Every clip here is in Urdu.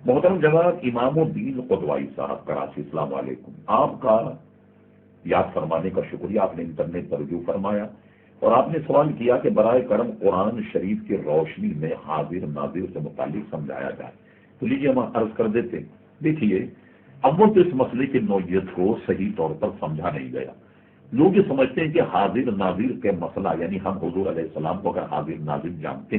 محترم جناب امام الدین قدوائی صاحب کراچی، السلام علیکم. آپ کا یاد فرمانے کا شکریہ. آپ نے انٹرنیٹ پر رجوع فرمایا اور آپ نے سوال کیا کہ برائے کرم قرآن شریف کی روشنی میں حاضر ناظر سے متعلق سمجھایا جائے. تو لیجیے ہم عرض کر دیتے. دیکھیے، اول تو اس مسئلے کی نوعیت کو صحیح طور پر سمجھا نہیں گیا. لوگ یہ سمجھتے ہیں کہ حاضر ناظر کے مسئلہ، یعنی ہم حضور علیہ السلام کو اگر حاضر ناظر جانتے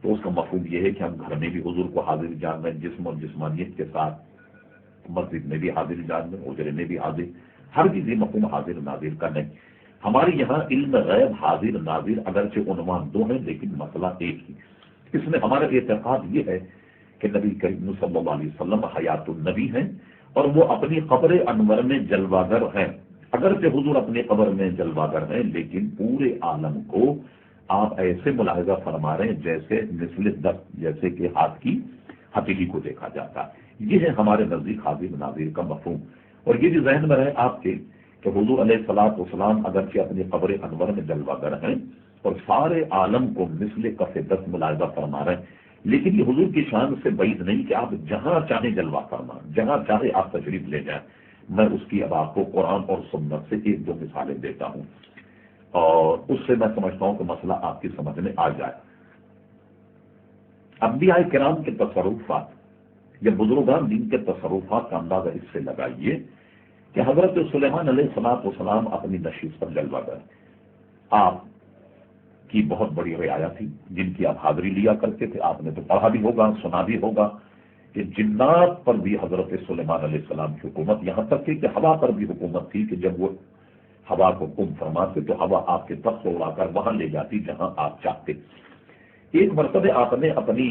تو اس کا مفہوم یہ ہے کہ ہم گھر میں بھی حضور کو حاضر جان رہے ہیں، جسم اور جسمانیت کے ساتھ، مسجد میں بھی حاضر جان رہے ہیں، حجرے میں بھی حاضر. ہر چیز مفہوم حاضر ناظر کا نہیں. ہمارے یہاں علم غیب حاضر ناظر اگرچہ عنوان دو ہیں لیکن مسئلہ ایک ہی. اس میں ہمارا اعتقاد یہ ہے کہ نبی کریم صلی اللہ علیہ وسلم حیات النبی ہیں اور وہ اپنی قبر انور میں جلوہ گر ہیں. اگرچہ حضور اپنی قبر میں جلوہ گر ہیں لیکن پورے عالم کو آپ ایسے ملاحظہ فرما رہے ہیں جیسے مثل دست، جیسے کہ ہاتھ کی ہتھیلی کو دیکھا جاتا ہے. یہ ہے ہمارے نزدیک حاضر ناظر کا مفہوم. اور یہ بھی ذہن میں رہے آپ کے کہ حضور علیہ الصلوۃ والسلام اگرچہ اپنی قبر انور میں جلوہ گر ہیں اور سارے عالم کو مثل کف دست ملاحظہ فرما رہے ہیں، لیکن یہ حضور کی شان سے بعید نہیں کہ آپ جہاں چاہیں جلوہ فرمائیں، جہاں چاہے آپ تشریف لے جائیں. میں اس کی اب آپ کو قرآن اور سنت سے ایک دو مثالیں دیتا ہوں اور اس سے میں سمجھتا ہوں کہ مسئلہ آپ کی سمجھ میں آ جائے. انبیاء کرام کے تصرفات یا بزرگان دین کے تصرفات کا اندازہ اس سے لگائیے کہ حضرت سلیمان علیہ الصلوۃ والسلام اپنی نشست پر جلوہ گر. آپ کی بہت بڑی رعایا تھی جن کی آپ حاضری لیا کرتے تھے. آپ نے تو پڑھا بھی ہوگا، سنا بھی ہوگا کہ جنات پر بھی حضرت سلیمان علیہ السلام کی حکومت، یہاں تک کہ ہوا پر بھی حکومت تھی کہ جب وہ ہوا کو حکم فرماتے تو ہوا آپ کے تخت کو اڑا کر وہاں لے جاتی جہاں آپ چاہتے. ایک مرتبہ آپ نے اپنی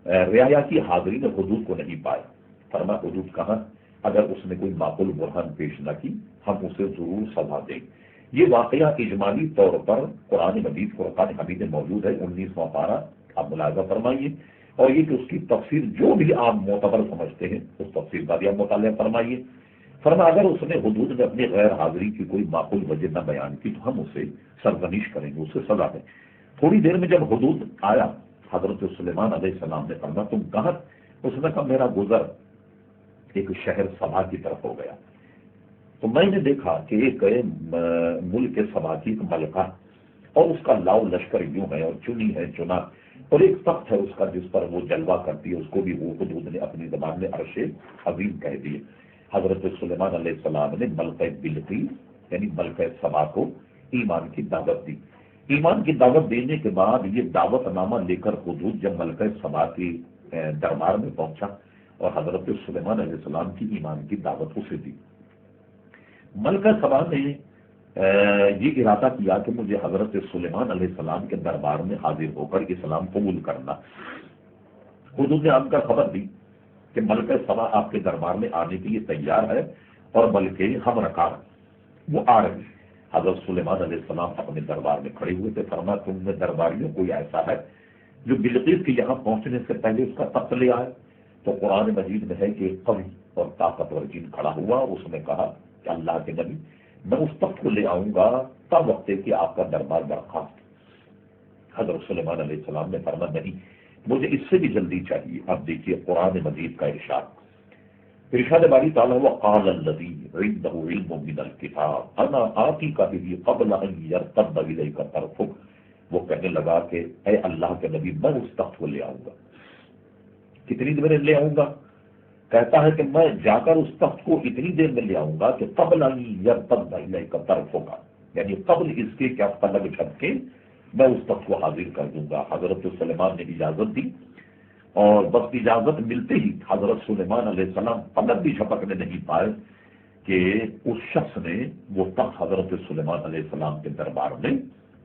رعایا کی حاضری میں حدود کو نہیں پایا. فرما حدود کہاں؟ اگر اس نے کوئی معقول برہان پیش نہ کی ہم اسے ضرور سزا دیں. یہ واقعہ اجمالی طور پر قرآن مجید فرقان حمید میں موجود ہے، 19واں پارہ آپ ملاحظہ فرمائیے. اور یہ کہ اس کی تفسیر جو بھی آپ معتبر سمجھتے ہیں اس تفسیر کا بھی آپ مطالعہ فرمائیے. فرما اگر اس نے حدود میں اپنی غیر حاضری کی کوئی معقول وجہ نہ بیان کی تو ہم اسے سرزنش کریں گے، اسے سزا دیں. تھوڑی دیر میں جب حدود آیا حضرت سلیمان علیہ السلام نے فرمایا تم کہاں؟ اس نے کہا میرا گزر ایک شہر سبا کی طرف ہو گیا تو میں نے دیکھا کہ ایک ملک سبا کی ایک ملکہ اور اس کا لاؤ لشکر یوں ہے اور چنی ہے چنا اور ایک تخت ہے اس کا جس پر وہ جلوہ کرتی ہے. اس کو بھی وہ حدود نے اپنی زبان میں عرش عظیم کہہ دیے. حضرت سلیمان علیہ السلام نے ملکہ بلقیس یعنی ملکہ سبا کو ایمان کی دعوت دی. ایمان کی دعوت دینے کے بعد یہ دعوت نامہ لے کر حدود جب ملکہ سبا کی دربار میں پہنچا اور حضرت سلیمان علیہ السلام کی ایمان کی دعوت اسے دی. ملکہ سبا نے یہ ارادہ کیا کہ مجھے حضرت سلیمان علیہ السلام کے دربار میں حاضر ہو کر اسلام قبول کرنا. حضور نے آپ کا خبر دی کہ ملکہ سبا آپ کے دربار میں آنے کے لیے تیار ہے اور بلکہ ہم رکھا وہ آ رہے ہیں. حضرت سلیمان علیہ السلام اپنے دربار میں کھڑے ہوئے تھے. فرمایا تم میں درباریوں کوئی ایسا ہے جو بلقیس کے یہاں پہنچنے سے پہلے اس کا تخت لے آئے؟ تو قرآن مجید میں ہے کہ ایک قوی اور طاقتور جن کھڑا ہوا اور اس نے کہا کہ اللہ کے نبی میں اس تخت کو لے آؤں گا تب وقت کہ آپ کا دربار برخاست. حضرت سلیمان علیہ السلام نے فرمایا نہیں، مجھے اس سے بھی جلدی چاہیے. اب دیکھیے قرآن مجید کا ارشاد باری تعالیٰ وقال الذی عنده علم من الکتاب انا آتیک به قبل ان یرتد الیک طرفک. وہ کہنے لگا کہ اے اللہ کے نبی میں اس تخت کو لے آؤں گا. کتنی دیر میں لے آؤں گا؟ کہتا ہے کہ میں جا کر اس تخت کو اتنی دیر میں لے آؤں گا کہ قبل ان یرتد الیک طرفک، یعنی قبل اس کے کہ آپ پلک جھپکے کے میں اس تخت کو حاضر کر دوں گا. حضرت سلیمان نے اجازت دی اور بس اجازت ملتے ہی حضرت سلیمان علیہ السلام پلک بھی جھپکنے نہیں پائے کہ اس شخص نے وہ تخت حضرت سلیمان علیہ السلام کے دربار میں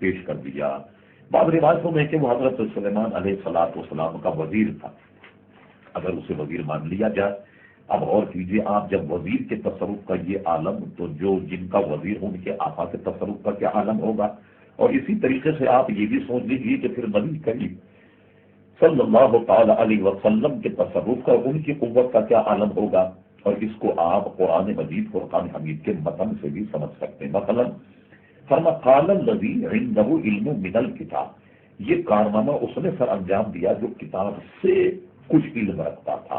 پیش کر دیا. بعض روایتوں میں کہ وہ حضرت سلیمان علیہ السلام کا وزیر تھا. اگر اسے وزیر مان لیا جائے، اب غور کیجیے آپ جب وزیر کے تصرف کا یہ عالم تو جو جن کا وزیر ہوں ان کے آقا کے تصرف کا کیا عالم ہوگا. اور اسی طریقے سے آپ یہ بھی سوچ لیجیے کہ پھر نبی کریم صلی اللہ تعالی علیہ وسلم کے تصرف کا ان کی قوت کا کیا عالم ہوگا. اور اس کو آپ قرآن مجید فرقان حمید کے متن سے بھی سمجھ سکتے ہیں. مثلا فرما قال الذی عنده علم من الکتاب، یہ کارنامہ اس نے سر انجام دیا جو کتاب سے کچھ علم رکھتا تھا.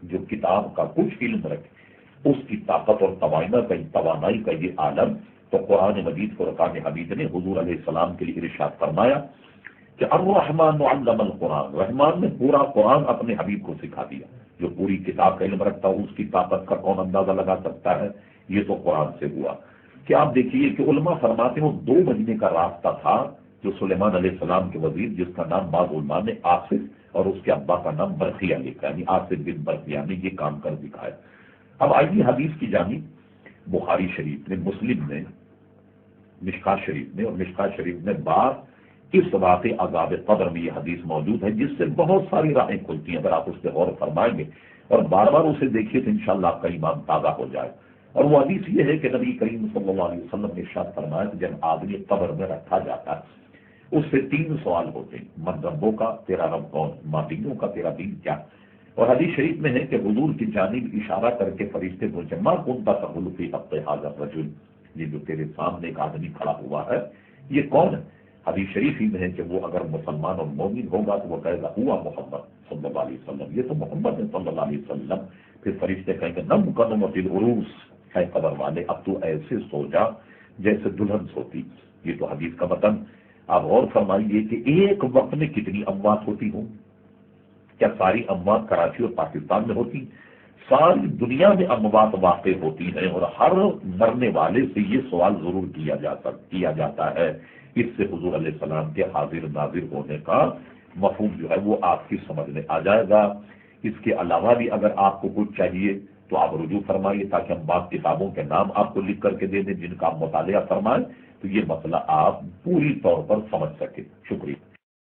جو کتاب کا کچھ علم رکھے اس کی طاقت اور توانائی کا یہ عالم تو قرآن مجید فرقان حمید نے حضور علیہ السلام کے لیے ارشاد فرمایا کہ الرحمن علم القرآن، رحمان نے پورا قرآن اپنے حبیب کو سکھا دیا۔ جو پوری کتاب کا علم رکھتا ہو اس کی طاقت کا کون اندازہ لگا سکتا ہے؟ یہ تو قرآن سے ہوا کہ آپ دیکھیے کہ علماء فرماتے ہیں 2 مہینے کا راستہ تھا جو سلیمان علیہ السلام کے وزیر، جس کا نام بعض علماء نے آصف اور اس کے ابا کا نام برقیہ لکھا، یعنی آصف بن برقیہ نے یہ کام کر دکھایا۔ اب آئیے حدیث کی جانب، بخاری شریف نے، مسلم نے، مشکاۃ شریف نے، اور مشکاۃ شریف نے بات اس واقع عذاب قبر میں یہ حدیث موجود ہے، جس سے بہت ساری راہیں کھلتی ہیں۔ اگر آپ اس پہ غور فرمائیں گے اور بار بار اسے دیکھیے تو انشاءاللہ آپ کا ایمان تازہ ہو جائے۔ اور وہ حدیث یہ ہے کہ نبی کریم صلی اللہ علیہ وسلم نے ارشاد فرمایا کہ جب آدمی قبر میں رکھا جاتا ہے اس سے 3 سوال ہوتے ہیں، من ربوں کا، تیرا رب کون، ماں دینوں کا، تیرا دین کیا۔ اور حدیث شریف میں ہے کہ حضور کی جانب اشارہ کر کے فرشتے پوچھے ما کنت تقول فی حق ھذا الرجل، یہ جو تیرے سامنے ایک آدمی کھڑا ہوا ہے یہ کون ہے؟ حدیث شریف ہی میں ہے کہ وہ اگر مسلمان اور مومن ہوگا تو وہ کہے گا ہوا محمد صلی اللہ علیہ وسلم، یہ تو محمد ہے صلی اللہ علیہ وسلم۔ پھر فرشتے کہیں گے نم قدم فی العروس، اے قبر والے اب تو ایسے سو جا جیسے دلہن سوتی۔ یہ تو حدیث کا متن۔ آپ غور فرمائیے کہ ایک وقت میں کتنی اموات ہوتی ہوں؟ کیا ساری اموات کراچی اور پاکستان میں ہوتی؟ ساری دنیا میں اموات واقع ہوتی ہیں، اور ہر مرنے والے سے یہ سوال ضرور کیا جاتا ہے۔ اس سے حضور علیہ السلام کے حاضر ناظر ہونے کا مفہوم جو ہے وہ آپ کی سمجھ میں آ جائے گا۔ اس کے علاوہ بھی اگر آپ کو کچھ چاہیے تو آپ رجوع فرمائیے تاکہ ہم بعض کتابوں کے نام آپ کو لکھ کر کے دے دیں جن کا آپ مطالعہ فرمائیں تو یہ مسئلہ آپ پوری طور پر سمجھ سکیں۔ شکریہ۔